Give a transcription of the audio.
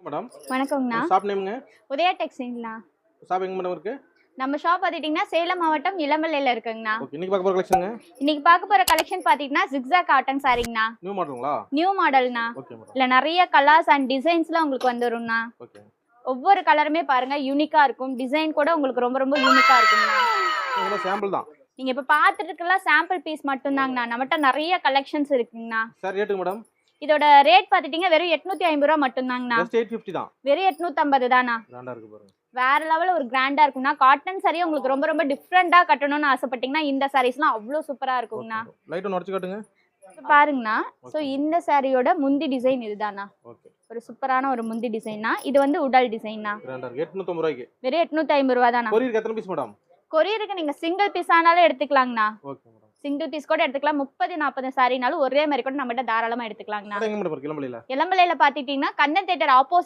Madam. வணக்கங்கண்ணா. Shop நேம்ங்க? Udaya டெக்ஸ்டைல்ஸ்ண்ணா. Shop எங்க madam இருக்கு? நம்ம ஷாப் பார்த்துட்டிங்கன்னா சேலம் மாவட்டம் இளம்பிள்ளையில இருக்குங்கண்ணா. ஓகே. இன்னைக்கு பார்க்க போற கலெக்ஷனுங்க? இன்னைக்கு பார்க்க போற கலெக்ஷன் பார்த்துட்டிங்கன்னா ஜிக்ஸாக் காட்டன் சாரிங்கண்ணா. நியூ மாடலுங்களா? நியூ மாடல்ண்ணா. Okay madam. இல்ல நிறைய கலர்ஸ் அண்ட் டிசைன்ஸ்லாம் உங்களுக்கு வந்துரும்ண்ணா. ஓகே. ஒவ்வொரு கலருமே பாருங்க யூனிக்கா இருக்கும். டிசைன் கூட உங்களுக்கு ரொம்ப ரொம்ப யூனிக்கா இருக்குங்கண்ணா. இதெல்லாம் சாம்பிள் தான். நீங்க இப்ப பார்த்துட்டு இருக்கலாம் சாம்பிள் பீஸ் மட்டும்தாங்கண்ணா. நம்மகிட்ட நிறைய கலெக்ஷன்ஸ் இருக்குங்கண்ணா. சார் ரேட்டுங்க மேடம்? இதோட ரேட் பார்த்துட்டீங்கன்னா வெறும் 850 ரூபா மட்டும்தாங்கண்ணா. ஜஸ்ட் 850 தான். வெறும் 850 தானா. கிராண்டா இருக்கு பாருங்க. வேற லெவல் ஒரு கிராண்டா இருக்கும்னா. காட்டன் சாரி உங்களுக்கு ரொம்ப ரொம்ப டிஃப்ரெண்டா கட்டணும்னு ஆசைப்பட்டீங்கன்னா இந்த சாரீஸ்லாம் அவ்வளோ சூப்பரா இருக்குங்கண்ணா. லைட் ஒன்று உடச்சு காட்டுங்க. பாருங்கண்ணா. ஸோ இந்த சாரியோட முந்தி டிசைன் இதுதானா. ஓகே. ஒரு சூப்பரான ஒரு முந்தி டிசைன்னா. இது வந்து உடல் டிசைன்னா. கிராண்டா இருக்கு. 850 ரூபாய்க்கு. வெறும் 850 ரூபா தானா. கொரியருக்கு எத்தனை பீஸ் மேடம்? கொரியருக்கு நீங்க சிங்கிள் பீஸ் ஆனாலும் எடுத்துக்கலாங்கண்ணா. Okay madam. சிங்கிள் பீஸ் கூட எடுத்துக்கலாம். 30-40 சாரினாலும் ஒரே மாதிரி கூட நம்மகிட்ட தாராளமா எடுத்துக்கலாங்கண்ணா. எங்க மேடம் இருக்கு? இளம்பிள்ளையில. இளம்பிள்ளையில பாத்துட்டீங்கன்னா கண்ணன் தியேட்டர் ஆப்போசிட்